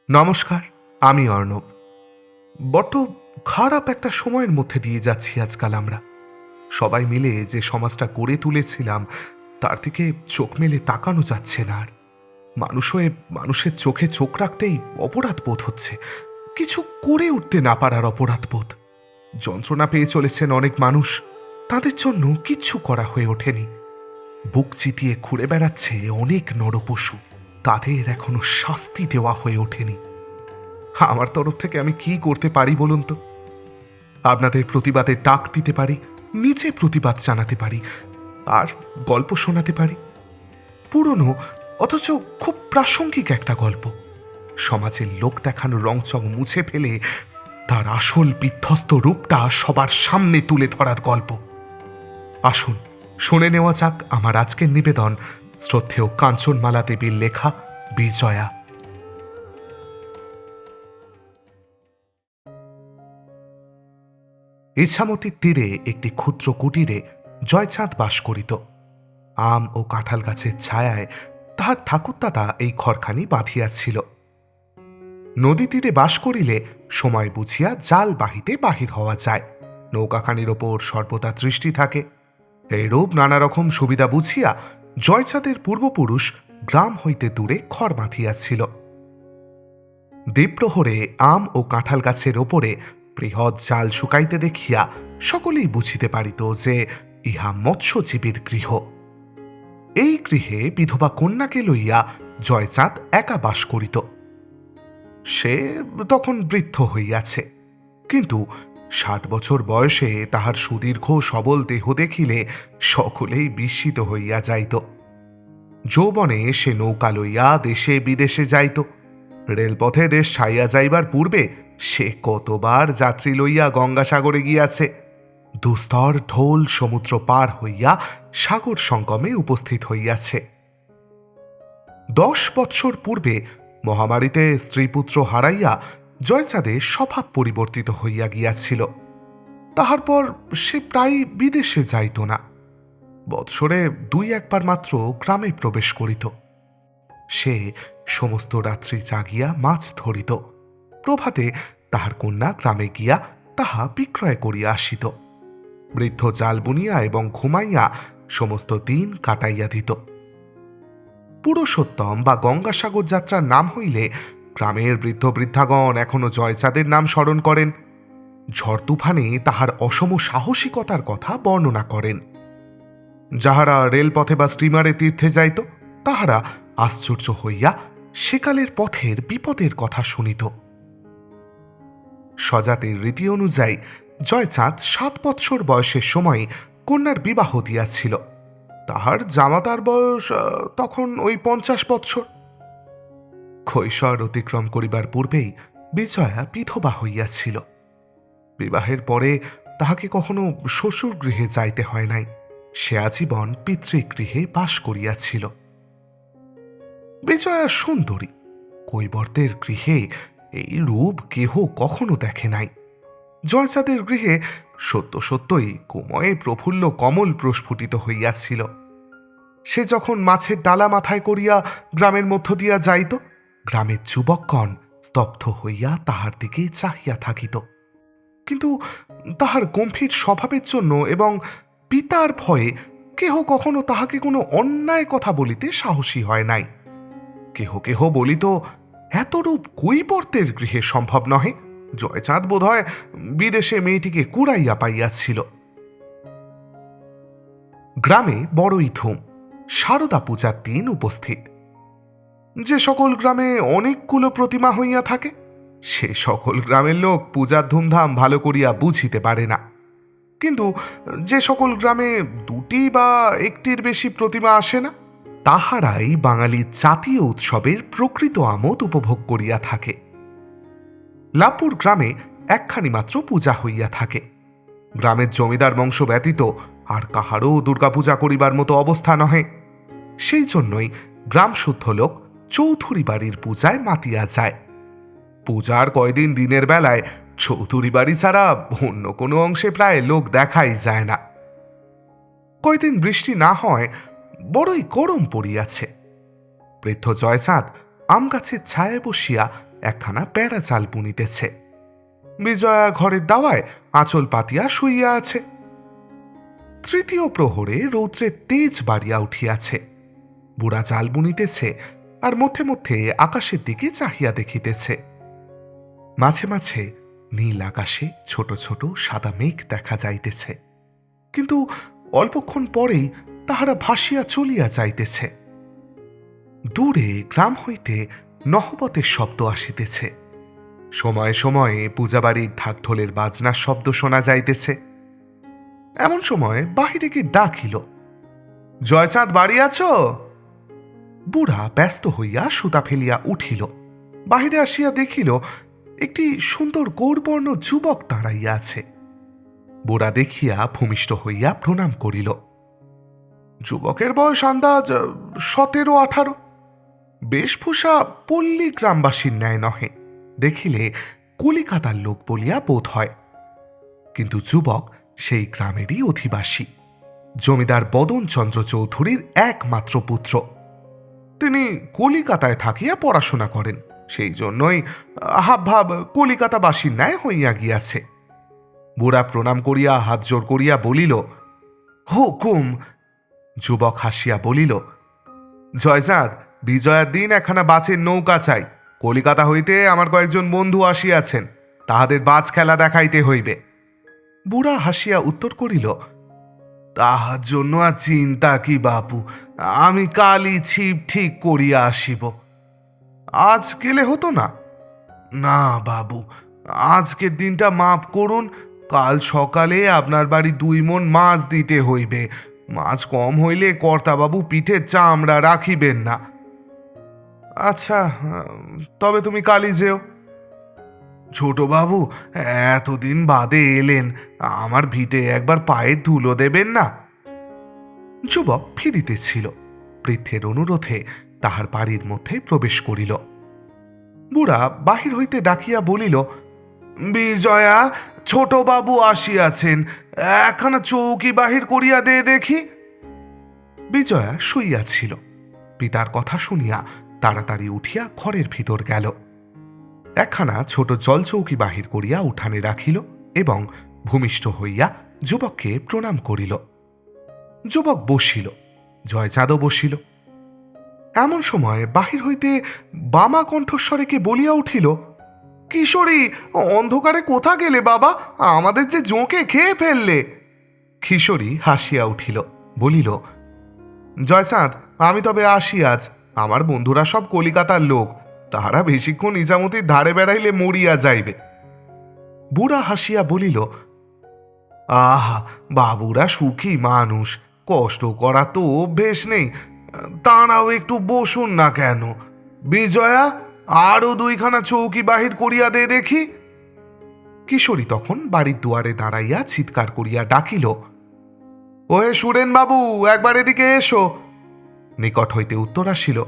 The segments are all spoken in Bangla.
নমস্কার, আমি অর্ণব। বড্ড খারাপ একটা সময়ের মধ্যে দিয়ে যাচ্ছি আজকাল আমরা। সবাই মিলে যে সমাজটা গড়ে তুলেছিলাম তার দিকে চোখ মেলে তাকানো যাচ্ছে না আর। মানুষ হয়ে মানুষের চোখে চোখ রাখতেই অপরাধ বোধ হচ্ছে, কিছু করে উঠতে না পারার অপরাধ বোধ। যন্ত্রণা পেয়ে চলেছেন অনেক মানুষ, তাদের জন্য কিচ্ছু করা হয়ে ওঠেনি। বুক চিতিয়ে ঘুরে বেড়াচ্ছে অনেক নরপশু, তাদের এখনো শাস্তি দেওয়া হয়ে ওঠেনি। আমার তরফ থেকে আমি কি করতে পারি বলুন তো? আপনাদের প্রতিবাদে ডাক দিতে পারি, নিচে প্রতিবাদ জানাতে পারি, আর গল্প শোনাতে পারি। পুরনো অথচ খুব প্রাসঙ্গিক একটা গল্প, সমাজের লোক দেখানো রংচং মুছে ফেলে তার আসল বিধ্বস্ত রূপটা সবার সামনে তুলে ধরার গল্প। আসুন শুনে নেওয়া যাক আমার আজকের নিবেদন, শ্রদ্ধেয় কাঞ্চনমালা দেবীর লেখা বিজয়া। ইছামতির তীরে একটি ক্ষুদ্র কুটিরে জয়চাঁদ বাস করিত। আম ও কাঁঠাল গাছের ছায়ায় তাহার ঠাকুরদাদা এই ঘরখানি বাঁধিয়াছিল। নদী তীরে বাস করিলে সময় বুঝিয়া জাল বাহিতে বাহির হওয়া যায়, নৌকাখানির ওপর সর্বদা দৃষ্টি থাকে। এইরূপ নানা রকম সুবিধা বুঝিয়া জয়চাঁদের পূর্বপুরুষ গ্রাম হইতে দূরে ঘর বাঁধিয়াছিল। দ্বীপ্রহরে আম ও কাঁঠাল গাছের ওপরে বৃহৎ জাল শুকাইতে দেখিয়া সকলেই বুঝিতে পারিত যে ইহা মৎস্যজীবীর গৃহ। এই গৃহে বিধবা কন্যাকে লইয়া জয়চাঁদ একা বাস করিত। সে তখন বৃদ্ধ হইয়াছে, কিন্তু ৬০ বছর বয়সে তাহার সুদীর্ঘ সবল দেহ দেখিলে সকলেই বিস্মিত হইয়া যাইত। যৌবনে সে নৌকা লইয়া দেশে বিদেশে যাইত। রেলপথে দেশ ছাইয়া যাইবার পূর্বে সে কতবার যাত্রী লইয়া গঙ্গাসাগরে গিয়াছে। দুস্তর ঢোল সমুদ্র পার হইয়া সাগর সঙ্গমে উপস্থিত হইয়াছে। ১০ বৎসর পূর্বে মহামারীতে স্ত্রীপুত্র হারাইয়া জয়চাঁদের স্বভাব পরিবর্তিত হইয়া গিয়াছিল। তাহার পর সে প্রায় বিদেশে যাইত না, বৎসরে ২-১ বার মাত্র গ্রামে প্রবেশ করিত। সে সমস্ত রাত্রি জাগিয়া মাছ ধরিত, প্রভাতে তাহার কন্যা গ্রামে গিয়া তাহা বিক্রয় করিয়া আসিত। বৃদ্ধ জাল বুনিয়া এবং ঘুমাইয়া সমস্ত দিন কাটাইয়া দিত। পুরুষোত্তম বা গঙ্গাসাগর যাত্রার নাম হইলে গ্রামের বৃদ্ধ বৃদ্ধাগণ এখনো জয়চাঁদের নাম স্মরণ করেন। ঝড় তুফানে তাহার অসম সাহসিকতার কথা বর্ণনা করেন। যাহারা রেলপথে বা স্টিমারে তীর্থে যাইত তাহারা আশ্চর্য হইয়া সেকালের পথের বিপদের কথা শুনিত। স্বজাতের রীতি অনুযায়ী জয়চাঁদ ৭ বৎসর বয়সের সময় কন্যার বিবাহ দিয়াছিল। তাহার জামাতার বয়স তখন ওই ৫০ বৎসর। কৈশোর অতিক্রম করিবার পূর্বেই বিজয়া বিধবা হইয়াছিল। বিবাহের পরে তাহাকে কখনো শ্বশুর গৃহে যাইতে হয় নাই, সে আজীবন পিতৃগৃহে বাস করিয়াছিল। বিজয়া সুন্দরী, কৈবর্তের গৃহে এই রূপ কেহ কখনো দেখে নাই। জয়চাঁদের গৃহে সত্য সত্যই কোময়ে প্রফুল্ল কমল প্রস্ফুটিত হইয়াছিল। সে যখন মাছের ডালা মাথায় করিয়া গ্রামের মধ্য দিয়া যাইত, গ্রামের যুবকগণ স্তব্ধ হইয়া তাহার দিকে চাহিয়া থাকিত। কিন্তু তাহার গম্ভীর স্বভাবের জন্য এবং পিতার ভয়ে কেহ কখনো তাহাকে কোনো অন্যায় কথা বলিতে সাহসী হয় নাই। কেহ কেহ বলিত, এতরূপ কৈবর্তের গৃহে সম্ভব নহে, জয়চাঁদ বোধহয় বিদেশে মেয়েটিকে কুড়াইয়া পাইয়াছিল। গ্রামে বড়ই ধুম, শারদা পূজার দিন উপস্থিত। যে সকল গ্রামে অনেকগুলো প্রতিমা হইয়া থাকে, সে সকল গ্রামের লোক পূজার ধুমধাম ভালো করিয়া বুঝিতে পারে না। কিন্তু যে সকল গ্রামে ২টি বা ১টির বেশি প্রতিমা আসে না, তাহারাই বাঙালির জাতীয় উৎসবের প্রকৃত আমোদ উপভোগ করিয়া থাকে। লাভপুর গ্রামে একখানি মাত্র পূজা হইয়া থাকে। গ্রামের জমিদার বংশ ব্যতীত আর কাহারও দুর্গাপূজা করিবার মতো অবস্থা নহে। সেই জন্যই গ্রাম শুদ্ধ লোক চৌধুরী বাড়ির পূজায় মাতিয়া যায়। পূজার কয়দিন দিনের বেলায় চৌধুরী বাড়ি ছাড়া অন্য কোনো অংশে প্রায় লোক দেখাই যায় না। কয়দিন বৃষ্টি না হয় বড়ই গরম পড়িয়াছে। বৃদ্ধ জয়চাঁদ আম গাছের ছায়ায় বসিয়া একখানা পেড়া চাল বুনিতেছে। বিজয়া ঘরের দাওয়ায় আঁচল পাতিয়া শুইয়া আছে। তৃতীয় প্রহরে রৌদ্রের তেজ বাড়িয়া উঠিয়াছে। বুড়া চাল বুনিতেছে আর মধ্যে মধ্যে আকাশের দিকে চাহিয়া দেখিতেছে। মাঝে মাঝে নীল আকাশে ছোট ছোট সাদা মেঘ দেখা যাইতেছে, কিন্তু অল্পক্ষণ পরেই তাহারা ভাসিয়া চলিয়া যাইতেছে। দূরে গ্রাম হইতে নহবতের শব্দ আসিতেছে। সময়ে সময়ে পূজাবাড়ির ঢাকঢোলের বাজনার শব্দ শোনা যাইতেছে। এমন সময় বাহিরে কি ডাকিল, জয়চাঁদ বাড়ি আছো? বুড়া ব্যস্ত হইয়া সুতা ফেলিয়া উঠিল। বাহিরে আসিয়া দেখিল একটি সুন্দর গৌরবর্ণ যুবক দাঁড়াইয়া আছে। বুড়া দেখিয়া ভূমিষ্ঠ হইয়া প্রণাম করিল। যুবকের বয়স আন্দাজ 17-18। বেশভূষা পল্লী গ্রামবাসীর ন্যায় নহে, দেখিলে কলিকাতার লোক বলিয়া বোধ হয়। কিন্তু যুবক সেই গ্রামেরই অধিবাসী, জমিদার বদনচন্দ্র চৌধুরীর একমাত্র পুত্র। তিনি কলিকাতায় থাকিয়া পড়াশোনা করেন, সেই জন্যই হাবভাব কলিকাতাবাসীর ন্যায় হইয়া গিয়াছে। বুড়া প্রণাম করিয়া হাত জোর করিয়া বলিল, হুকুম। যুবক হাসিয়া বলিল, জয়চাঁদ, বিজয়ার দিন একখানা বাছের নৌকা চাই। কলিকাতা হইতে আমার কয়েকজন বন্ধু আসিয়াছেন, তাহাদের বাজ খেলা দেখাইতে হইবে। বুড়া হাসিয়া উত্তর করিল, তাহার জন্য আর চিন্তা কি বাপু, আমি কালই ছিপ ঠিক করিয়া আসিব। আজ গেলে হতো না? না বাবু, আজকের দিনটা মাপ করুন। কাল সকালে আপনার বাড়ি 2 মণ মাছ দিতে হইবে। মাছ কম হইলে কর্তাবাবু পিঠের চামড়া রাখিবেন না। আচ্ছা, তবে তুমি কালই যেও। ছোটবাবু, এতদিন বাদে এলেন, আমার ভিটে একবার পায়ের ধুলো দেবেন না? যুবক ফিরিতেছিল, বৃদ্ধের অনুরোধে তাহার বাড়ির মধ্যে প্রবেশ করিল। বুড়া বাহির হইতে ডাকিয়া বলিল, বিজয়া, ছোটবাবু আসিয়াছেন, একখানা চৌকি বাহির করিয়া দে দেখি। বিজয়া শুইয়াছিল। পিতার কথা শুনিয়া তাড়াতাড়ি উঠিয়া ঘরের ভিতর গেল। একখানা ছোট জলচৌকি বাহির করিয়া উঠানে রাখিল এবং ভূমিষ্ঠ হইয়া যুবককে প্রণাম করিল। যুবক বসিল, জয়চাঁদও বসিল। এমন সময় বাহির হইতে বামা কণ্ঠস্বরে কে বলিয়া উঠিল, কিশোরী, অন্ধকারে কোথা গেলে বাবা? আমাদের যে জোঁকে খেয়ে ফেললে। কিশোরী হাসিয়া উঠিল, বলিল, জয়চাঁদ, আমি তবে আসি আজ। আমার বন্ধুরা সব কলিকাতার লোক, তাহারা বেশিক্ষণ ইজামতির ধারে বেড়াইলে মরিয়া যাইবে। বুড়া হাসিয়া বলিল, আহা, বাবুরা সুখী মানুষ, কষ্ট করা তো অভ্যেস নেই, তাঁরাও একটু বসুন না কেন? বিজয়া, আরো 2খানা চৌকি বাহির করিয়া দে দেখি। কিশোরী তখন বাড়ির দুয়ারে দাঁড়াইয়া চিৎকার করিয়া ডাকিল, ওহে সুরেন বাবু, একবার এদিকে এসো। নিকট হইতে উত্তর আসিল,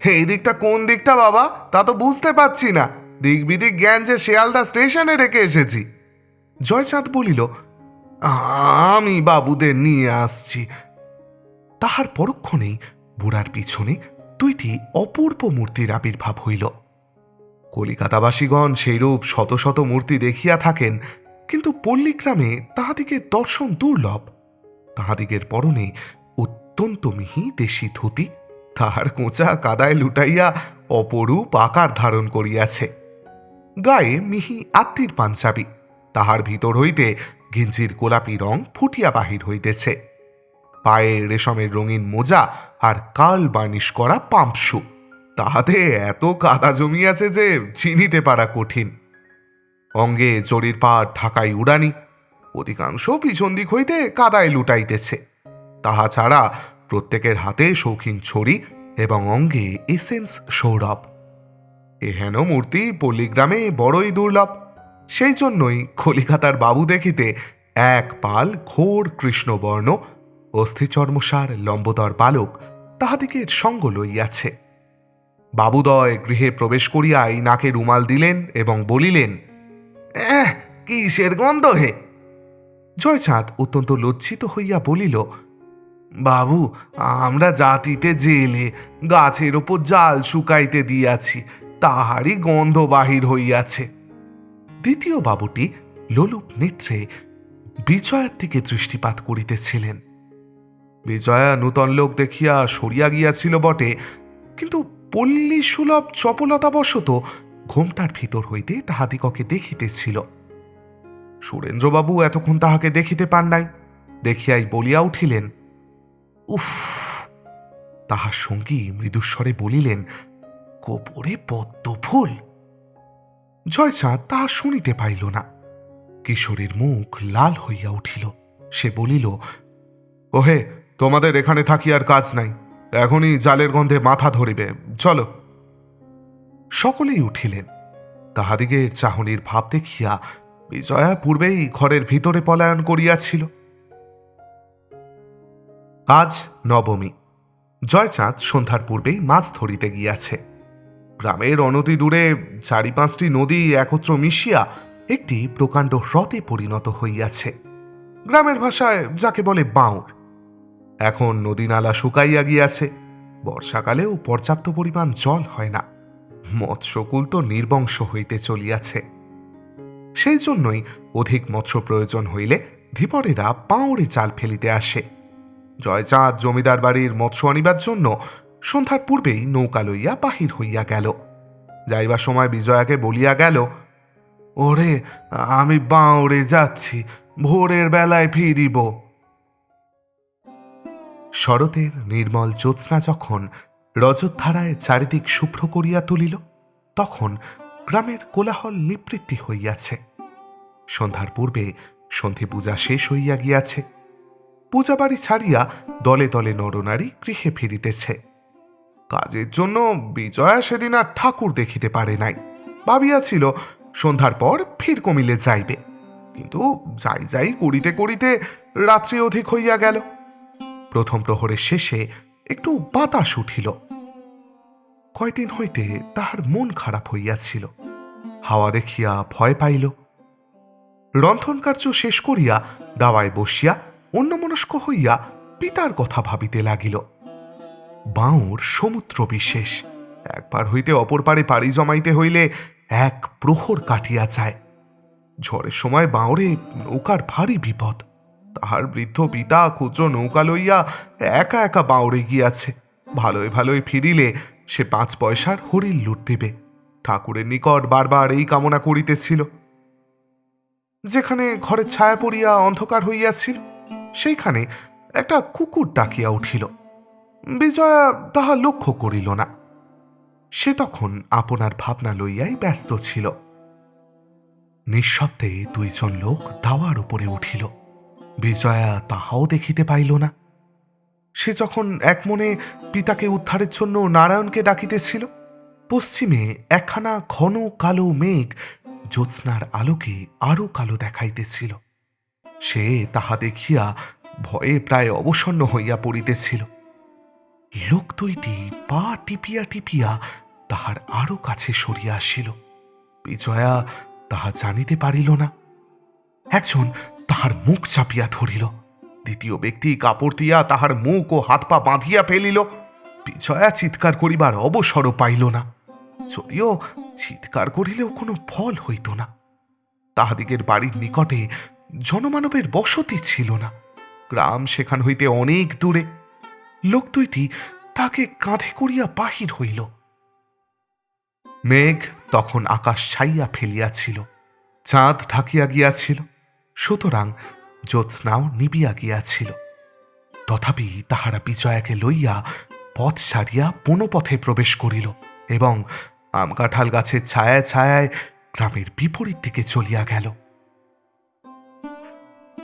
এই দিকটা কোন দিকটা বাবা, তা তো বুঝতে পারছি না। দিক বিদিক জ্ঞান যে শিয়ালদা স্টেশনে রেখে এসেছি। জয়চাঁদ বলিল, আমি বাবুদের নিয়ে আসছি। তাহার পরক্ষণেই বুড়ার পিছনে 2টি অপূর্ব মূর্তির আবির্ভাব হইল। কলিকাতাবাসীগণ সেইরূপ শত শত মূর্তি দেখিয়া থাকেন, কিন্তু পল্লীগ্রামে তাহাদিগের দর্শন দুর্লভ। তাহাদিগের পরনে অত্যন্ত মিহি দেশি ধুতি, তাহার কোঁচা কাদায় লুটাইয়া অপরূপ আকার ধারণ করিয়াছে। গায়ে মিহি আত্মীর পাঞ্জাবি, তাহার ভিতর হইতে গেঞ্জির গোলাপি রং ফুটিয়া বাহির হইতেছে। পায়ে রেশমের রঙিন মোজা আর কাল বার্নিশ করা পাম্পশু, তাহাতে এত কাদা জমিয়াছে যে চিনিতে পারা কঠিন। অঙ্গে জরির পাড় ঢাকাই উড়ানি, অধিকাংশ পিছন দিক হইতে কাদায় লুটাইতেছে। তাহা ছাড়া প্রত্যেকের হাতে শৌখিন ছড়ি এবং অঙ্গে এসেন্স সৌরভ। এহেন মূর্তি পল্লীগ্রামে বড়ই দুর্লভ। সেই জন্যই কলিকাতার বাবু দেখিতে এক পাল ঘোর কৃষ্ণবর্ণ অস্থিচর্মসার লম্বোদর বালক তাহাদিগের সঙ্গ লইয়াছে। বাবুদয় গৃহে প্রবেশ করিয়াই নাকে রুমাল দিলেন এবং বলিলেন, কিসের গন্ধ হে? জয়চাঁদ অত্যন্ত লজ্জিত হইয়া বলিল, বাবু, আমরা জাতিতে জেলে গাছের ওপর জাল শুকাইতে দিয়াছি, তাহারই গন্ধ বাহির হইয়াছে। দ্বিতীয় বাবুটি লোলুপ নেত্রে বিজয়ার দিকে দৃষ্টিপাত করিতেছিলেন। বিজয়া নূতন লোক দেখিয়া সরিয়া গিয়াছিল বটে, কিন্তু পল্লী সুলভ চপলতাবশত ঘোমটার ভিতর হইতে তাহাদিগকে দেখিতেছিল। সুরেন্দ্রবাবু এতক্ষণ তাহাকে দেখিতে পান নাই, দেখিয়াই বলিয়া উঠিলেন, উফ। তাহার সঙ্গী মৃদুস্বরে বলিলেন, গোপরে পদ্ম ফুল। জয়চাঁদ তাহা শুনিতে পাইল না। কিশোরীর মুখ লাল হইয়া উঠিল। সে বলিল, ওহে, তোমাদের এখানে থাকি আর কাজ নাই, এখনই জালের গন্ধে মাথা ধরিবে, চলো। সকলেই উঠিলেন। তাহাদিগের চাহনির ভাব দেখিয়া বিজয়া পূর্বেই ঘরের ভিতরে পলায়ন করিয়াছিল। আজ নবমী। জয়চাঁদ সন্ধ্যার পূর্বেই মাছ ধরিতে গিয়াছে। গ্রামের অনতি দূরে 4-5টি নদী একত্র মিশিয়া একটি প্রকাণ্ড হ্রদে পরিণত হইয়াছে। গ্রামের ভাষায় যাকে বলে বাঁওড়। এখন নদী নালা শুকাইয়া গিয়াছে, বর্ষাকালেও পর্যাপ্ত পরিমাণ জল হয় না। মৎস্যকুল তো নির্বংশ হইতে চলিয়াছে। সেই জন্যই অধিক মৎস্য প্রয়োজন হইলে ধীবরেরা বাঁওড়ে জাল ফেলিতে আসে। জয়চাঁদ জমিদার বাড়ির মৎস্য আনিবার জন্য সন্ধ্যার পূর্বেই নৌকা লইয়া বাহির হইয়া গেল। যাইবার সময় বিজয়াকে বলিয়া গেল, ওরে, আমি বাঁওড়ে যাচ্ছি, ভোরের বেলায় ফিরিব। শরতের নির্মল জ্যোৎস্না যখন রজতধারায় চারিদিক শুভ্র করিয়া তুলিল, তখন গ্রামের কোলাহল নিবৃত্তি হইয়াছে। সন্ধ্যার পূর্বে সন্ধি পূজা শেষ হইয়া গিয়াছে। পূজা বাড়ি ছাড়িয়া দলে দলে নরনারী গৃহে ফিরিতেছে। কাজের জন্য বিজয়া সেদিন আর ঠাকুর দেখিতে পারে নাই। ভাবিয়াছিল সন্ধ্যার পর ফির কমিলে যাইবে, কিন্তু যাই যাই করিতে করিতে রাত্রি অধিক হইয়া গেল। প্রথম প্রহরের শেষে একটু বাতাস উঠিল। কয়দিন হইতে তাহার মন খারাপ হইয়াছিল। হাওয়া দেখিয়া ভয় পাইল। রন্ধন কার্য শেষ করিয়া দাওয়ায় বসিয়া অন্যমনস্ক হইয়া পিতার কথা ভাবিতে লাগিল। বাঁওড় সমুদ্র বিশেষ, একবার হইতে অপর পারে পাড়ি জমাইতে হইলে 1 প্রহর কাটিয়া যায়। ঝড়ের সময় বাঁওড়ে নৌকার ভারী বিপদ। তাহার বৃদ্ধ পিতা ক্ষুদ্র নৌকা লইয়া একা একা বাঁওড়ে গিয়াছে। ভালোয় ভালোয় ফিরিলে সে 5 পয়সার হরিণ লুট দিবে। ঠাকুরের নিকট বারবার এই কামনা করিতেছিল। যেখানে ঘরের ছায়া পড়িয়া অন্ধকার হইয়াছিল, সেইখানে একটা কুকুর ডাকিয়া উঠিল। বিজয়া তাহা লক্ষ্য করিল না। সে তখন আপনার ভাবনা লইয়াই ব্যস্ত ছিল। নিঃশব্দে 2 জন লোক দাওয়ার উপরে উঠিল। বিজয়া তাহাও দেখিতে পাইল না। সে যখন এক মনে পিতাকে উদ্ধারের জন্য নারায়ণকে ডাকিতেছিল, পশ্চিমে একখানা ঘন কালো মেঘ জ্যোৎস্নার আলোকে আরো কালো দেখাইতেছিল। সে তাহা দেখিয়া ভয়ে প্রায় অবসন্ন হইয়া পড়িতেছিল। লোক 2টি পা টিপিয়া টিপিয়া তাহার আরো কাছে সরিয়া আসিল। বিজয়া তাহা জানিতে পারিল না। একজন তাহার মুখ চাপিয়া ধরিল, দ্বিতীয় ব্যক্তি কাপড় দিয়া তাহার মুখ ও হাত পা বাঁধিয়া ফেলিল। বিজয়া চিৎকার করিবার অবসরও পাইল না, যদিও চিৎকার করিলেও কোনো ফল হইত না। তাহাদিগের বাড়ির নিকটে জনমানবের বসতি ছিল না। গ্রাম সেখান হইতে অনেক দূরে। লোক 2টি তাকে কাঁধে করিয়া বাহির হইল। মেঘ তখন আকাশ ছাইয়া ফেলিয়াছিল, চাঁদ ঢাকিয়া গিয়াছিল, সুতরাং জ্যোৎস্নাও নিবিয়া গিয়াছিল। তথাপি তাহারা বিজয়াকে লইয়া পথ ছাড়িয়া বনপথে প্রবেশ করিল এবং আমকাঁঠাল গাছের ছায়ায় ছায়ায় গ্রামের বিপরীত দিকে চলিয়া গেল।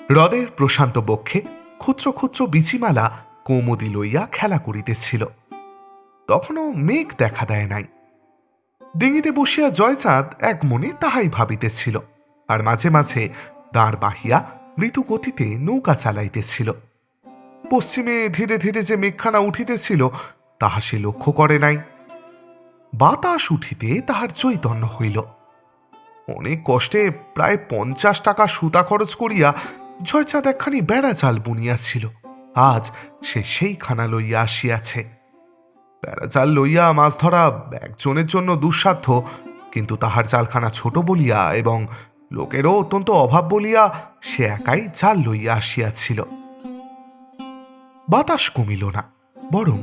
হ্রদের প্রশান্ত বক্ষে ক্ষুদ্র ক্ষুদ্র বিচিমালা কৌমুদি লইয়া খেলা করিতেছিল। তখনও মেঘ দেখা দেয় নাই। ডিঙিতে বসিয়া জয়চাঁদ এক মনে তাহাই ভাবিতেছিল, আর মাঝে মাঝে দাঁড় বাহিয়া মৃদু গতিতে নৌকা চালাইতেছিল। পশ্চিমে ধীরে ধীরে যে মেঘখানা উঠিতেছিল তাহা সে লক্ষ্য করে নাই। বাতাস উঠিতে তাহার চৈতন্য হইল। অনেক কষ্টে প্রায় 50 টাকা সুতা খরচ করিয়া জয়চাঁদ একখানি বেড়া জাল বুনিয়াছিল। আজ সে সেইখানা লইয়া আসিয়াছে। প্যারা জাল লইয়া মাছ ধরা একজনের জন্য দুঃসাধ্য, কিন্তু তাহার জালখানা ছোট বলিয়া এবং লোকেরও অত্যন্ত অভাব বলিয়া সে একাই জাল লইয়া আসিয়াছিল। বাতাস কমিল না, বরং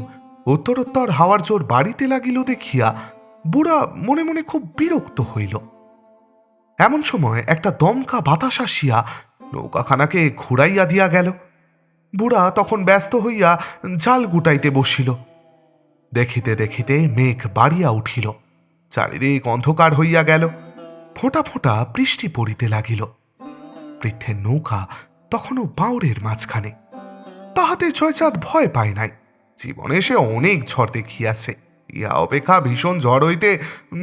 উত্তরোত্তর হাওয়ার জোর বাড়িতে লাগিল দেখিয়া বুড়া মনে মনে খুব বিরক্ত হইল। এমন সময় একটা দমকা বাতাস আসিয়া নৌকাখানাকে ঘুরাইয়া দিয়া গেল। বুড়া তখন ব্যস্ত হইয়া জাল গুটাইতে বসিল। দেখিতে দেখিতে মেঘ বাড়িয়া উঠিল, চারিদিক অন্ধকার হইয়া গেল, ফোঁটা ফোঁটা বৃষ্টি পড়িতে লাগিল। বৃদ্ধের নৌকা তখনও বাউরের মাঝখানে। তাহাতে জয়চাঁদ ভয় পায় নাই, জীবনে সে অনেক ঝড় দেখিয়াছে, ইহা অপেক্ষা ভীষণ ঝড় হইতে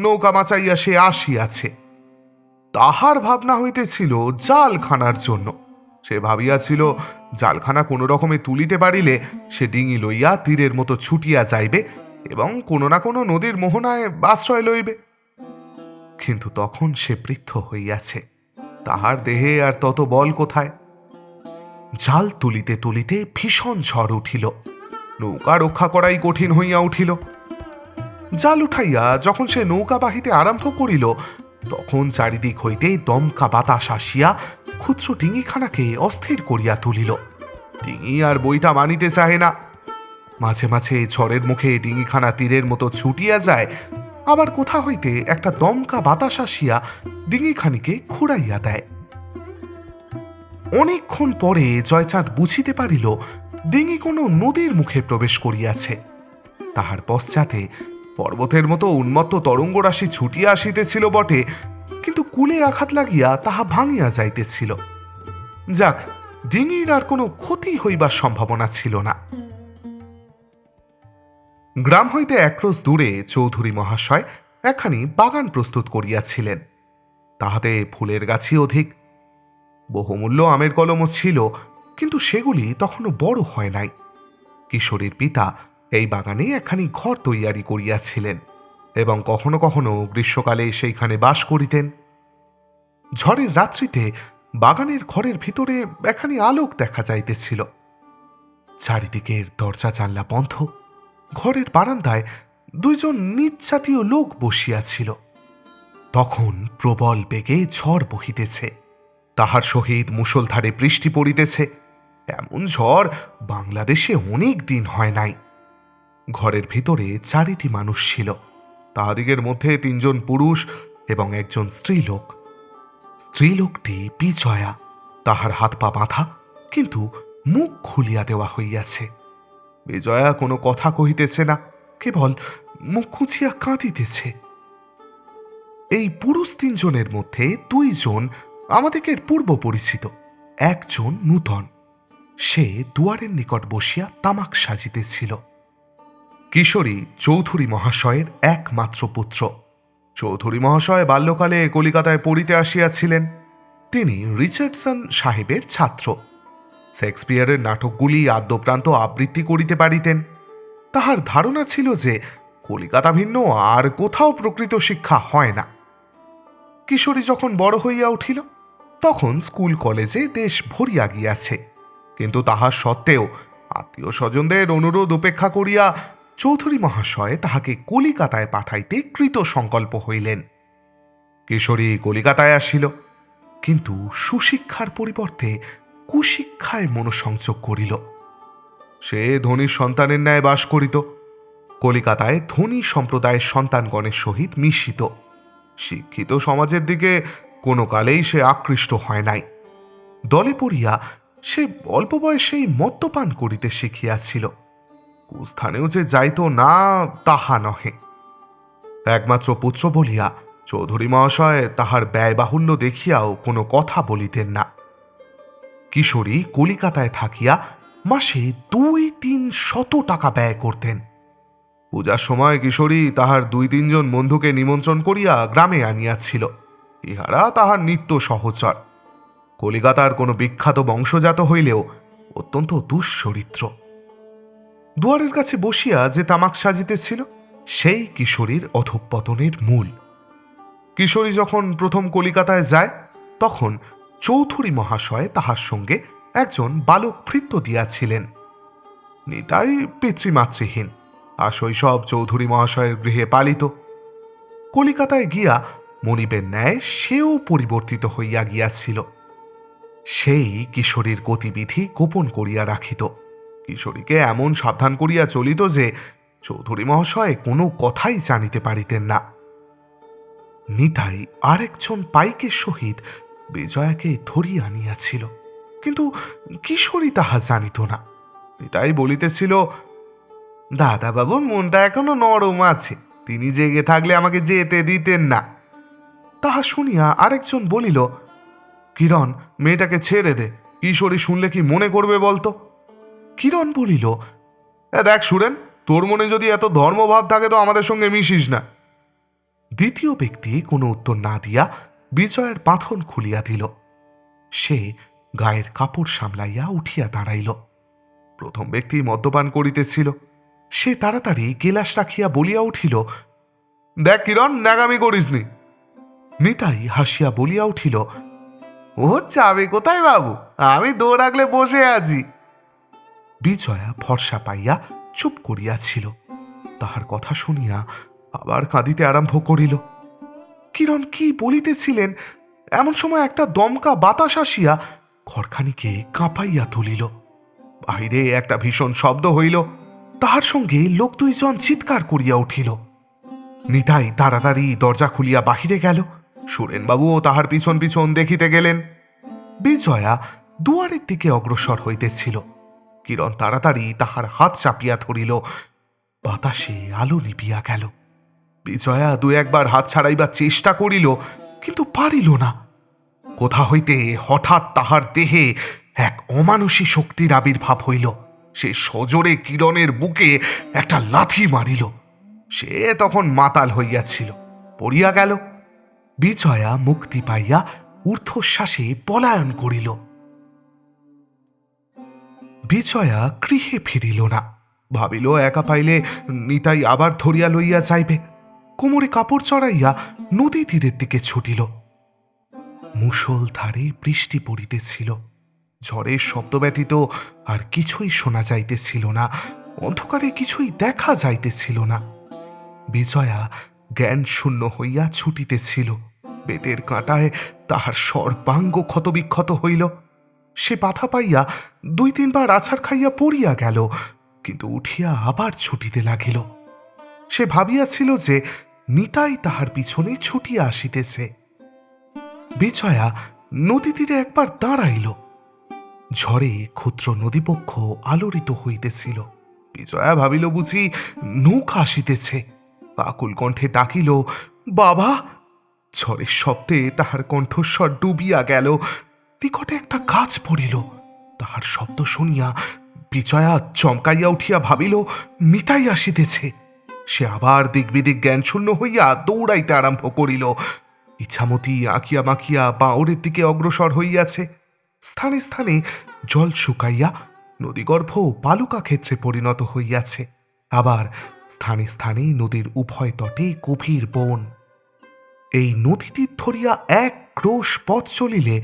নৌকা মাচাইয়া সে আসিয়াছে। তাহার ভাবনা হইতেছিল জালখানার জন্য। সে ভাবিয়াছিল জালখানা কোনো রকমে তুলিতে পারিলে সে ডিঙি লইয়া তীরের মতো ছুটিয়া যাইবে এবং কোনো না কোনো নদীর মোহনায় আশ্রয় লইবে। কিন্তু তখন সে বৃদ্ধ হইয়াছে, তাহার দেহে আর তত বল কোথায়। জাল তুলিতে তুলিতে ভীষণ ঝড় উঠিল, নৌকা রক্ষা করাই কঠিন হইয়া উঠিল। জাল উঠাইয়া যখন সে নৌকা বাহিতে আরম্ভ করিল, তখন চারিদিক হইতে দমকা বাতাস আসিয়া ক্ষুদ্র ডিঙিখানাকে অস্থির করিয়া তুলিল। ডিঙি আর বইটা মানিতে চাহে না। মাঝে মাঝে ঝড়ের মুখে ডিঙিখানা তীরের মতো ছুটিয়া যায়, আবার কোথা হইতে একটা দমকা বাতাস আসিয়া ডিঙিখানিকে খুঁড়াইয়া দেয়। অনেকক্ষণ পরে জয়চাঁদ বুঝিতে পারিল ডিঙি কোনো নদীর মুখে প্রবেশ করিয়াছে। তাহার পশ্চাতে পর্বতের মতো উন্মত্ত তরঙ্গরাশি ছুটিয়া আসিতেছিল বটে, কিন্তু কূলে আঘাত লাগিয়া তাহা ভাঙিয়া যাইতেছিল। যাক, ডিঙির আর কোনো ক্ষতি হইবার সম্ভাবনা ছিল না। গ্রাম হইতে একরোজ দূরে চৌধুরী মহাশয় একখানি বাগান প্রস্তুত করিয়াছিলেন। তাহাতে ফুলের গাছই অধিক। বহুমূল্য আমের কলমও ছিল, কিন্তু সেগুলি তখনও বড় হয় নাই। কিশোরীর পিতা এই বাগানে একখানি ঘর তৈয়ারি করিয়াছিলেন এবং কখনো কখনো গ্রীষ্মকালে সেইখানে বাস করিতেন। ঝড়ের রাত্রিতে বাগানের ঘরের ভিতরে একখানি আলোক দেখা যাইতেছিল। চারিদিকের দরজা জানলা বন্ধ। ঘরের বারান্দায় দুইজন নিজ জাতীয় লোক বসিয়াছিল। তখন প্রবল বেগে ঝড় বহিতেছে, তাহার সহিত মুষলধারে বৃষ্টি পড়িতেছে। এমন ঝড় বাংলাদেশে অনেক দিন হয় নাই। ঘরের ভিতরে 4টি মানুষ ছিল, তাহাদিগের মধ্যে 3 জন পুরুষ এবং একজন স্ত্রীলোক। স্ত্রীলোকটি বিজয়া, তাহার হাত পা বাঁধা, কিন্তু মুখ খুলিয়া দেওয়া হইয়াছে। বিজয়া কোনো কথা কহিতেছে না, কেবল মুখ খুঁজিয়া কাঁদিতেছে। এই পুরুষ 3 জনের মধ্যে 2 জন আমাদের পূর্ব পরিচিত, একজন নূতন। সে দুয়ারের নিকট বসিয়া তামাক সাজিতেছিল। কিশোরী চৌধুরী মহাশয়ের একমাত্র পুত্র। চৌধুরী মহাশয় বাল্যকালে কলিকাতায় পড়িতে আসিয়াছিলেন। তিনি রিচার্ডসন সাহেবের ছাত্র। শেক্সপিয়ারের নাটকগুলি আদ্যপ্রান্ত আবৃত্তি করিতে পারিতেন। তাহার ধারণা ছিল যে কলিকাতা ভিন্ন আর কোথাও প্রকৃত শিক্ষা হয় না। কিশোরী যখন বড় হইয়া উঠিল, তখন স্কুল কলেজে দেশ ভরিয়া গিয়াছে, কিন্তু তাহার সত্ত্বেও আত্মীয় স্বজনদের অনুরোধ উপেক্ষা করিয়া চৌধুরী মহাশয় তাহাকে কলিকাতায় পাঠাইতে কৃত সংকল্প হইলেন। কিশোরী কলিকাতায় আসিল, কিন্তু সুশিক্ষার পরিবর্তে কুশিক্ষায় মনোসংযোগ করিল। সে ধনী সন্তানের ন্যায় বাস করিত, কলিকাতায় ধনী সম্প্রদায়ের সন্তানগণের সহিত মিশিত। শিক্ষিত সমাজের দিকে কোনো কালেই সে আকৃষ্ট হয় নাই। দলে পড়িয়া সে অল্প বয়সেই মদ্যপান করিতে শিখিয়াছিল। কুস্থানেও যে যাইত না তাহা নহে। একমাত্র পুত্র বলিয়া চৌধুরী মহাশয় তাহার ব্যয়বাহুল্য দেখিয়াও কোনো কথা বলিতেন না। কিশোরী কলিকাতায় থাকিয়া মাসে 2-3 শত টাকা ব্যয় করতেন। পূজার সময় কিশোরী তাহার 2-3 জন বন্ধুকে নিমন্ত্রণ করিয়া গ্রামে আনিয়াছিল। ইহারা তাহার নিত্য সহচর। কলিকাতার কোনো বিখ্যাত বংশজাত হইলেও অত্যন্ত দুশ্চরিত্র। দুয়ারের কাছে বসিয়া যে তামাক সাজিতেছিল, সেই কিশোরীর অধঃপতনের মূল। কিশোরী যখন প্রথম কলিকাতায় যায়, তখন চৌধুরী মহাশয় তাহার সঙ্গে একজন বালক ভৃত্য দিয়াছিলেন। নিতাই পিতৃমাতৃহীন, আর শৈশব চৌধুরী মহাশয়ের গৃহে পালিত। কলিকাতায় গিয়া মনিবের ন্যায় সেও পরিবর্তিত হইয়া গিয়াছিল। সেই কিশোরীর গতিবিধি গোপন করিয়া রাখিত, কিশোরীকে এমন সাবধান করিয়া চলিত যে চৌধুরী মহাশয় কোনো কথাই জানিতে পারিতেন না। নিতাই আরেকজন পাইকের সহিত বিজয়াকে ধরিয়া আনিয়াছিল, কিন্তু কিশোরী তাহা জানিত না। নিতাই বলিতেছিল, দাদাবাবুর মনটা এখনো নরম আছে, তিনি জেগে থাকলে আমাকে যেতে দিতেন না। তাহা শুনিয়া আরেকজন বলিল, কিরণ, মেয়েটাকে ছেড়ে দে, কিশোরী শুনলে কি মনে করবে বলতো? কিরণ বলিল, দেখ সুরেন, তোর মনে যদি এত ধর্মভাব থাকে তো আমাদের সঙ্গে মিশিস না। দ্বিতীয় ব্যক্তি কোনো উত্তর না দিয়া বিজয়ের বাঁধন খুলিয়া দিল। সে গায়ের কাপড় সামলাইয়া উঠিয়া দাঁড়াইল। প্রথম ব্যক্তি মদ্যপান করিতেছিল। সে তাড়াতাড়ি গেলাস রাখিয়া বলিয়া উঠিল, দেখ কিরণ, ন্যাগামি করিসনি। নিতাই হাসিয়া বলিয়া উঠিল, ও যাবে কোথায় বাবু, আমি দৌড় আগলে বসে আছি। বিজয়া ভরসা পাইয়া চুপ করিয়াছিল। তাহার কথা শুনিয়া আবার কাঁদিতে আরম্ভ করিল। কিরণ কি বলিতেছিলেন, এমন সময় একটা দমকা বাতাস আসিয়া ঘরখানিকে কাঁপাইয়া তুলিল। বাহিরে একটা ভীষণ শব্দ হইল, তাহার সঙ্গে লোক দুইজন চিৎকার করিয়া উঠিল। নিতাই তাড়াতাড়ি দরজা খুলিয়া বাহিরে গেল। সুরেনবাবুও তাহার পিছন পিছন দেখিতে গেলেন। বিজয়া দুয়ারের দিকে অগ্রসর হইতেছিল। কিরণ তাড়াতাড়ি তাহার হাত চাপিয়া ধরিল। বাতাসে আলো নিবিয়া গেল। বিজয়া দু একবার হাত ছাড়াইবার চেষ্টা করিল, কিন্তু পারিল না। কোথা হইতে হঠাৎ তাহার দেহে এক অমানুষী শক্তির আবির্ভাব হইল। সে সজোরে কিরণের বুকে একটা লাথি মারিল। সে তখন মাতাল হইয়াছিল, পড়িয়া গেল। বিজয়া মুক্তি পাইয়া ঊর্ধ্বশ্বাসে পলায়ন করিল। বিজয়া গৃহে ফিরিল না। ভাবিল একা পাইলে নিতাই আবার ধরিয়া লইয়া যাইবে। কোমরে কাপড় চড়াইয়া নদী তীরের দিকে ছুটিল। মুষলধারে বৃষ্টি পড়িতেছিল। ঝড়ের শব্দ ব্যতীত আর কিছুই শোনা যাইতেছিল না। অন্ধকারে কিছুই দেখা যাইতেছিল না। বিজয়া জ্ঞান শূন্য হইয়া ছুটিতেছিল। বেতের কাঁটায় তাহার সর্বাঙ্গ ক্ষতবিক্ষত হইল। সে বাধা পাইয়া দুই তিনবার আছাড় খাইয়া পড়িয়া গেল, কিন্তু উঠিয়া আবার ছুটিতে লাগিল। সে ভাবিয়াছিল যে নিতাই তাহার পিছনে ছুটিয়া আসিতেছে। বিজয়া নদী তীরে একবার দাঁড়াইল। ঝড়ে ক্ষুদ্র নদীপক্ষ আলোড়িত হইতেছিল। বিজয়া ভাবিল বুঝি নৌকা আসিতেছে। আকুল কণ্ঠে ডাকিল, বাবা। ঝড়ের শব্দে তাহার কণ্ঠস্বর ডুবিয়া গেল। নিকটে একটা গাছ পড়িল। তাহার শব্দ শুনিয়া বিজয়া চমকাইয়া উঠিয়া ভাবিল নিতাই আসিতেছে। সে আবার দিকবিদিক জ্ঞানশূন্য হইয়া দৌড়াইতে আরম্ভ করিল। ইচ্ছামতি আঁকিয়া মাখিয়া বাঁওরের দিকে অগ্রসর হইয়াছে। স্থানে স্থানে জল শুকাইয়া নদীগর্ভ বালুকা ক্ষেত্রে পরিণত হইয়াছে। আবার স্থানে স্থানে নদীর উভয় তটে গভীর বন। এই নদীতীর ধরিয়া এক ক্রোশ পথ চলিলে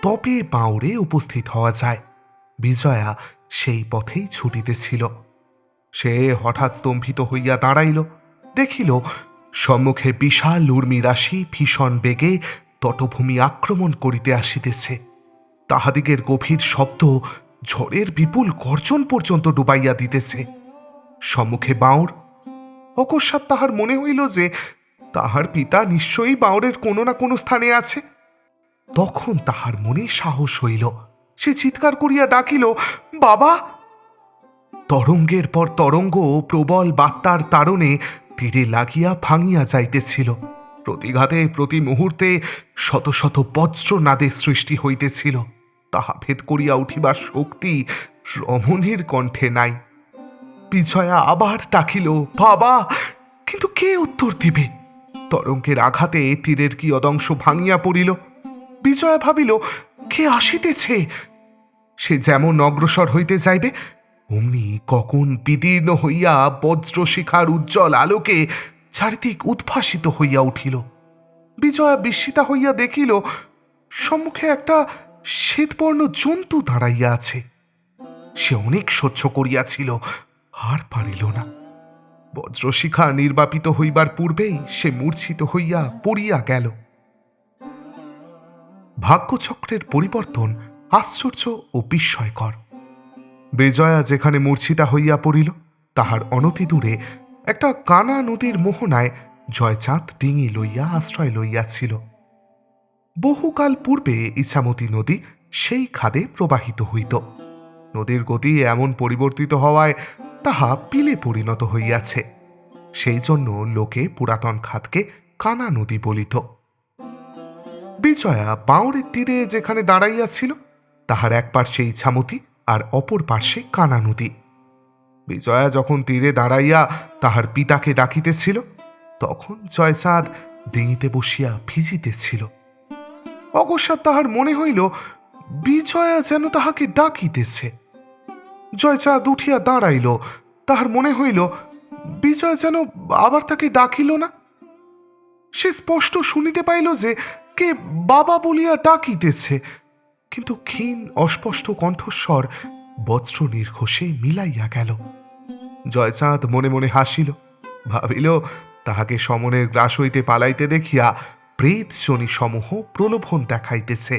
তবে বাঁওরে উপস্থিত হওয়া যায়। বিজয়া সেই পথেই ছুটিতেছিল। সে হঠাৎ স্তম্ভিত হইয়া দাঁড়াইল। দেখিল সম্মুখে বিশাল উর্মিরাশি ভীষণ বেগে তটভূমি আক্রমণ করিতে আসিতেছে। তাহাদিগের গভীর শব্দ ঝড়ের বিপুল গর্জন পর্যন্ত ডুবাইয়া দিতেছে। সম্মুখে বাঁওর। অকস্মাৎ তাহার মনে হইল যে তাহার পিতা নিশ্চয়ই বাঁওরের কোনো না কোনো স্থানে আছে। তখন তাহার মনে সাহস হইল। সে চিৎকার করিয়া ডাকিল, বাবা। তরঙ্গের পর তরঙ্গ প্রবল বাত্তার তাড়নে তীরে লাগিয়া ভাঙিয়া যাইতেছিল। প্রতিঘাতে প্রতি মুহূর্তে শত শত বজ্রনাদের সৃষ্টি হইতেছিল। তাহা ভেদ করিয়া উঠিবার শক্তি রমণীর কণ্ঠে নাই। বিজয়া আবার ডাকিল, বাবা। কিন্তু কে উত্তর দিবে? তরঙ্গের আঘাতে তীরের কি অদংশ ভাঙিয়া পড়িল। বিজয়া ভাবিল কে আসিতেছে। সে যেমন অগ্রসর হইতে যাইবে, অমনি কখন বিদীর্ণ হইয়া বজ্রশিখার উজ্জ্বল আলোকে চারিদিক উদ্ভাসিত হইয়া উঠিল। বিজয়া বিস্মিতা হইয়া দেখিল সম্মুখে একটা শ্বেতবর্ণ জন্তু দাঁড়াইয়া আছে। সে অনেক সহ্য করিয়াছিল, আর পারিল না। বজ্রশিখা নির্বাপিত হইবার পূর্বেই সে মূর্ছিত হইয়া পড়িয়া গেল। ভাগ্যচক্রের পরিবর্তন আশ্চর্য ও বিস্ময়কর। বিজয়া যেখানে মূর্ছিতা হইয়া পড়িল তাহার অনতি দূরে একটা কানা নদীর মোহনায় জয়চাঁদ ডিঙি লইয়া আশ্রয় লইয়াছিল। বহুকাল পূর্বে ইছামতি নদী সেই খাদে প্রবাহিত হইত। নদীর গতি এমন পরিবর্তিত হওয়ায় তাহা পিলে পরিণত হইয়াছে। সেই জন্য লোকে পুরাতন খাদকে কানা নদী বলিত। বিজয়া বাঁওড়ের তীরে যেখানে দাঁড়াইয়াছিল তাহার এক পার্শ্বে ইছামতি আর অপর পার্শ্বে কানা নদী। বিজয়া যখন তীরে দাঁড়াইয়া তাহার পিতাকে ডাকিতেছিল তখন জয়চাঁদ ডিঙিতে বসিয়া ভিজিতেছিল। অকস্মাৎ তাহার মনে হইল বিজয়া যেন তাহাকে ডাকিতেছে। জয়চাঁদ উঠিয়া দাঁড়াইল। তাহার মনে হইল বিজয় যেন আবার তাকে ডাকিল না। সে স্পষ্ট শুনিতে পাইল যে কে বাবা বলিয়া ডাকিতেছে, কিন্তু ক্ষীণ অস্পষ্ট কণ্ঠস্বর বজ্র নির্ঘোষে মিলাইয়া গেল। জয়চাঁদ মনে মনে হাসিল, ভাবিল তাহাকে সমনের গ্রাস হইতে পালাইতে দেখিয়া প্রেত শনি সমূহ প্রলোভন দেখাইতেছে।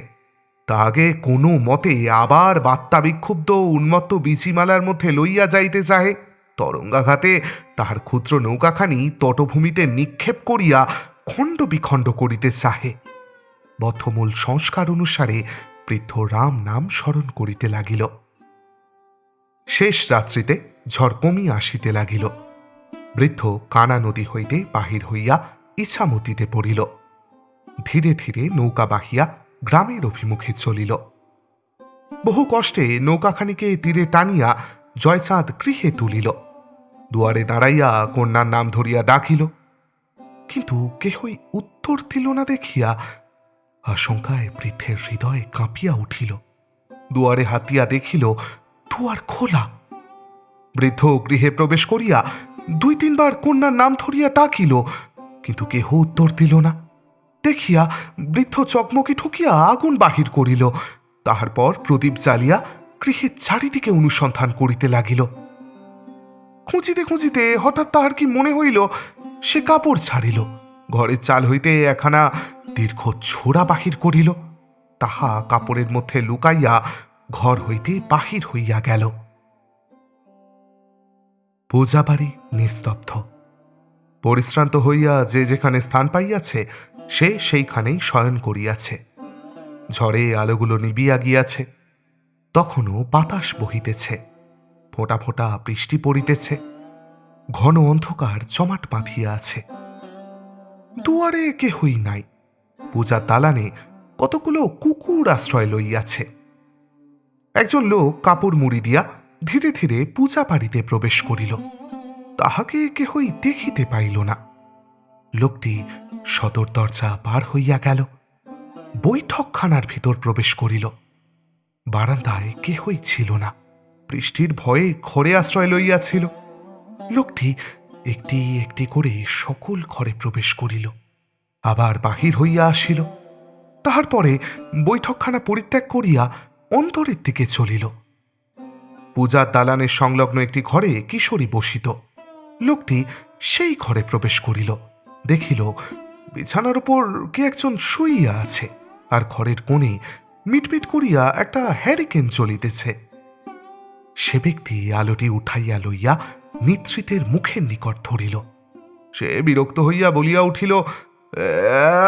তাহাকে কোনো মতে আবার বাত্তা বিক্ষুব্ধ উন্মত্ত বীচিমালার মধ্যে লইয়া যাইতে চাহে। তরঙ্গাঘাতে তাহার ক্ষুদ্র নৌকাখানি তটভূমিতে নিক্ষেপ করিয়া খণ্ড বিখণ্ড করিতে চাহে। বদ্ধমূল সংস্কার অনুসারে বৃদ্ধ রাম নাম স্মরণ করিতে লাগিল। শেষ রাত্রিতে ঝড় কমিয়া আসিতে লাগিল। বৃদ্ধ কানা নদী হইতে বাহির হইয়া ইছামতিতে পড়িল। ধীরে ধীরে নৌকা বাহিয়া গ্রামের অভিমুখে চলিল। বহু কষ্টে নৌকাখানিকে তীরে টানিয়া জয়চাঁদ গৃহে তুলিল। দুয়ারে দাঁড়াইয়া কন্যার নাম ধরিয়া ডাকিল, কিন্তু কেহই উত্তর দিল না দেখিয়া আশঙ্কায় বৃদ্ধের হৃদয়ে কাঁপিয়া উঠিল। দুয়ারে হাতিয়া দেখিল দুয়ার খোলা। বৃদ্ধ গৃহে প্রবেশ করিয়া দুই তিনবার কন্যার নাম ধরিয়া ডাকিল, কিন্তু কেহ উত্তর দিল না। দেখিয়া বৃদ্ধ চকমকি ঠকিয়া আগুন বাহির করিল। তাহার পর প্রদীপ জ্বালিয়া গৃহের চারিদিকে অনুসন্ধান করিতে লাগিল। খুঁজিতে খুঁজিতে হঠাৎ তাহার কি মনে হইল সে কাপড় ছাড়িল। ঘরের চাল হইতে একখানা দীর্ঘ ছোড়া বাহির করিল। তাহা কাপড়ের মধ্যে লুকাইয়া ঘর হইতে বাহির হইয়া গেল। পূজাবাড়ি নিস্তব্ধ। পরিশ্রান্ত হইয়া যে যেখানে স্থান পাইয়াছে সে সেইখানেই শয়ন করিয়াছে। ঝড়ে আলোগুলো নিবিয়া গিয়াছে। তখনও বাতাস বহিতেছে, ফোঁটা ফোঁটা বৃষ্টি পড়িতেছে। ঘন অন্ধকার জমাট বাঁধিয়া আছে। দুয়ারে কেহই নাই। পূজার দালানে কতগুলো কুকুর আশ্রয় লইয়াছে। একজন লোক কাপড় মুড়ি দিয়া ধীরে ধীরে পূজা বাড়িতে প্রবেশ করিল। তাহাকে কেহই দেখিতে পাইল না। লোকটি সদর দরজা পার হইয়া গেল, বৈঠকখানার ভিতর প্রবেশ করিল। বারান্দায় কেহই ছিল না। বৃষ্টির ভয়ে ঘরে আশ্রয় লইয়াছিল। লোকটি একটি একটি করে সকল ঘরে প্রবেশ করিল, আবার বাহির হইয়া আসিল। তাহার পরে বৈঠকখানা পরিত্যাগ করিয়া অন্তরের দিকে চলিল। পূজার দালানের সংলগ্ন একটি ঘরে কিশোরী বসিত। লোকটি সেই ঘরে প্রবেশ করিল। দেখিল বিছানার উপর কে একজন শুইয়া আছে, আর ঘরের কোণে মিটমিট করিয়া একটা হ্যারিকেন চলিতেছে। সে ব্যক্তি আলোটি উঠাইয়া লইয়া নিদ্রিতের মুখের নিকট ধরিল। সে বিরক্ত হইয়া বলিয়া উঠিল,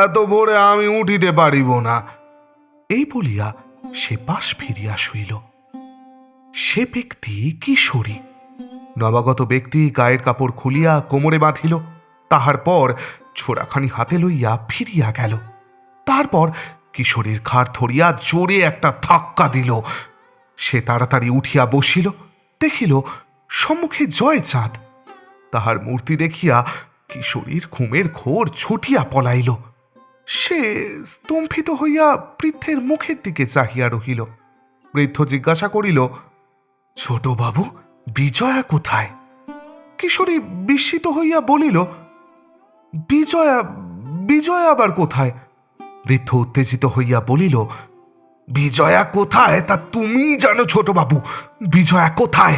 এত ভোরে আমি উঠিতে পারিব না। এই বলিয়া সে পাশ ফিরিয়া শুইল। সে ব্যক্তি কিশোরী। নবাগত ব্যক্তি গায়ের কাপড় খুলিয়া কোমরে বাঁধিল। তাহার পর ছোড়াখানি হাতে লইয়া ফিরিয়া গেল। তারপর কিশোরীর ঘাড় ধরিয়া জোরে একটা ধাক্কা দিল। সে তাড়াতাড়ি উঠিয়া বসিল। দেখিল সম্মুখে জয়চাঁদ। তাহার মূর্তি দেখিয়া কিশোরীর ঘুমের ঘোর ছুটিয়া পলাইল। সে স্তম্ভিত হইয়া বৃদ্ধের মুখের দিকে চাহিয়া রহিল। বৃদ্ধ জিজ্ঞাসা করিল, ছোট বাবু, বিজয়া কোথায়? কিশোরী বিস্মিত হইয়া বলিল, বিজয়া বিজয়া আবার কোথায়? বৃদ্ধ উত্তেজিত হইয়া বলিল, বিজয়া কোথায় তা তুমি জানো ছোট বাবু, বিজয়া কোথায়?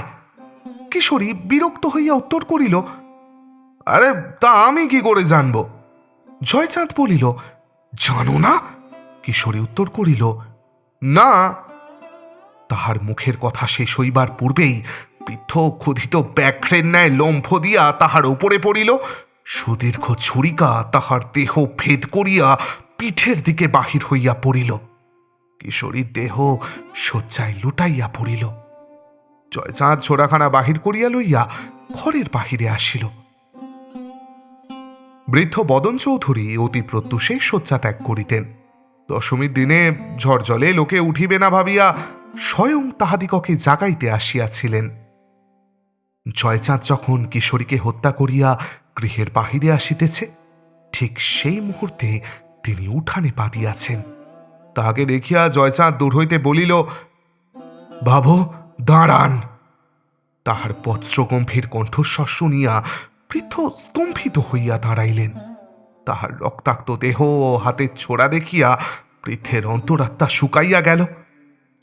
কিশোরী বিরক্ত হইয়া উত্তর করিল, আরে তা আমি কি করে জানব? জয়চাঁদ বলিল, জানো না? কিশোরী উত্তর করিল, না। তাহার মুখের কথা শেষ হইবার পূর্বেই বৃদ্ধ ক্ষুধিত ব্যাঘ্রের ন্যায় লম্ফ দিয়া তাহার উপরে পড়িল। সুদীর্ঘ ছুরিকা তাহার দেহ ভেদ করিয়া পিঠের দিকে বাহির হইয়া পড়িল। কিশোরীর দেহ শয্যায় লুটাইয়া পড়িল। জয়চাঁদ ছোড়াখানা বাহির করিয়া লইয়া ঘরের বাহিরে আসিল। বৃদ্ধ বদন চৌধুরী অতি প্রত্যুষে শয্যা ত্যাগ করিতেন। দশমীর দিনে ঝড় জলে লোকে উঠিবে না ভাবিয়া স্বয়ং তাহাদিগকে জাগাইতে আসিয়াছিলেন। জয়চাঁদ যখন কিশোরীকে হত্যা করিয়া গৃহের বাহিরে আসিতেছে, ঠিক সেই মুহূর্তে তিনি উঠানে পা দিয়াছেন। তাহাকে দেখিয়া জয়চাঁদ দূর হইতে বলিল, বাবু দাঁড়ান। তাহার বজ্রগম্ভীর কণ্ঠস্বর শুনিয়া বৃদ্ধ স্তম্ভিত হইয়া দাঁড়াইলেন। তাহার রক্তাক্ত দেহ ও হাতের ছোড়া দেখিয়া বৃদ্ধের অন্তরাত্মা শুকাইয়া গেল।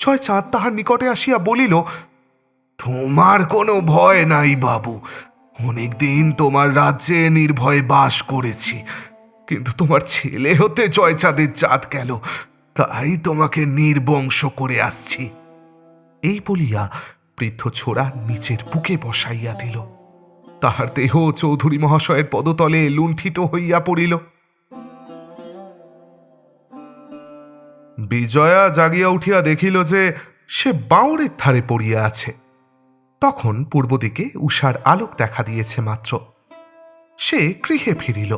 জয়চাঁদ তাহার নিকটে আসিয়া বলিল, তোমার কোনো ভয় নাই বাবু, অনেকদিন তোমার রাজ্যে নির্ভয়ে বাস করেছি, কিন্তু তোমার ছেলে হতে জয়চাঁদের জাত গেল, তাই তোমাকে নির্বংশ করে আসছি। এই বলিয়া বৃদ্ধ ছোড়া নিচের বুকে বসাইয়া দিল। তাহার দেহ চৌধুরী মহাশয়ের পদতলে লুণ্ঠিত হইয়া পড়িল। বিজয়া জাগিয়া উঠিয়া দেখিল যে সে বাঁওড়ের ধারে পড়িয়া আছে। তখন পূর্ব দিকে উষার আলোক দেখা দিয়েছে মাত্র। সে গৃহে ফিরিল,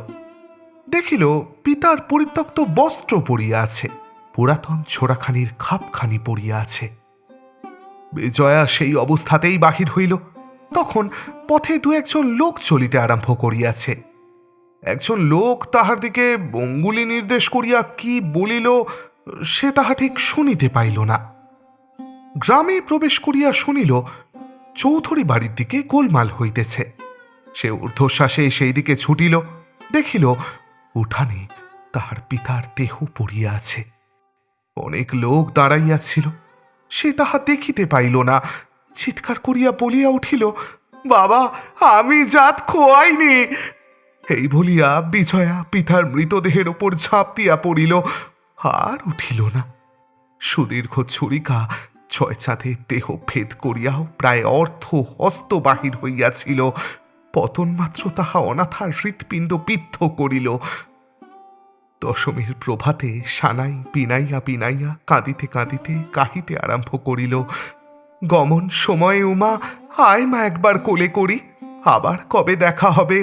দেখিল পিতার পরিত্যক্ত বস্ত্র পড়িয়া আছে, পুরাতন ছোড়াখানির খাপখানি পড়িয়া আছে। বিজয়া সেই অবস্থাতেই বাহির হইল। তখন পথে দু একজন লোক চলিতে আরম্ভ করিয়াছে। একজন লোক তাহার দিকে অঙ্গুলি নির্দেশ করিয়া কি বলিল সে তাহা ঠিক শুনিতে পাইল না। গ্রামে প্রবেশ করিয়া শুনিল চৌধুরী বাড়ির দিকে গোলমাল হইতেছে। সে ঊর্ধ্বশ্বাসে সেই দিকে ছুটিল, দেখিল উঠানে তাহার পিতার দেহ পড়িয়া আছে। অনেক লোক দাঁড়াইয়াছিল, সে তাহা দেখিতে পাইল না। চিৎকার করিয়া বলিয়া উঠিল, বাবা আমি জাত খোয়াইনি। এই বলিয়া বিজয়া পিতার মৃতদেহের ওপর ঝাঁপ দিয়া পড়িল, আর উঠিল না। সুদীর্ঘ ছুরিকা জয়চাঁদের দেহ ভেদ করিয়াও প্রায় অর্ধ হস্ত বাহির হইয়াছিল। পতন মাত্র তাহা অনাথার হৃৎপিণ্ড বিদ্ধ করিল। দশমীর প্রভাতে সানাই বিনাইয়া বিনাইয়া কাঁদিতে কাঁদিতে কাহিতে আরম্ভ করিল, গমন সময়ে উমা আয় মা একবার কোলে করি, আবার কবে দেখা হবে,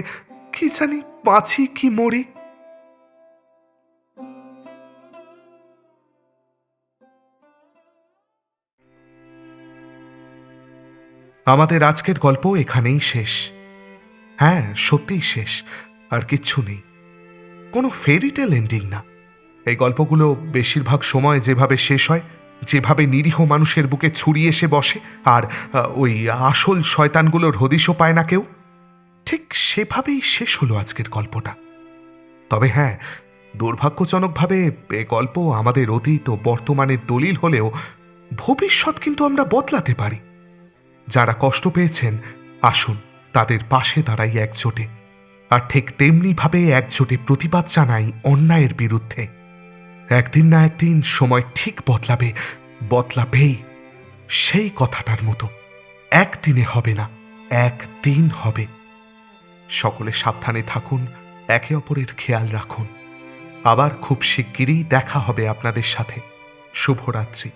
কি জানি বাঁচি কি মরি। আমাদের আজকের গল্প এখানেই শেষ। হ্যাঁ, সত্যিই শেষ, আর কিচ্ছু নেই, কোনো ফেরিটেল এন্ডিং না। এই গল্পগুলো বেশিরভাগ সময় যেভাবে শেষ হয়, যেভাবে নিরীহ মানুষের বুকে ছুরি এসে বসে আর ওই আসল শয়তানগুলোর হদিশও পায় না কেউ, ঠিক সেভাবেই শেষ হলো আজকের গল্পটা। তবে হ্যাঁ, দুর্ভাগ্যজনকভাবে এ গল্প আমাদের অতীত ও বর্তমানের দলিল হলেও ভবিষ্যৎ কিন্তু আমরা বদলাতে পারি। যারা কষ্ট পেয়েছেন আসুন তাদের পাশে দাঁড়াই একজোটে, আর ঠিক তেমনিভাবে একজোটে প্রতিবাদ জানাই অন্যায়ের বিরুদ্ধে। একদিন না একদিন সময় ঠিক বদলাবে, বদলাবেই। সেই কথাটার মতো একদিনে হবে না, একদিন হবে। সকলে সাবধানে থাকুন, একে অপরের খেয়াল রাখুন। আবার খুব শিগগিরই দেখা হবে আপনাদের সাথে। শুভরাত্রি।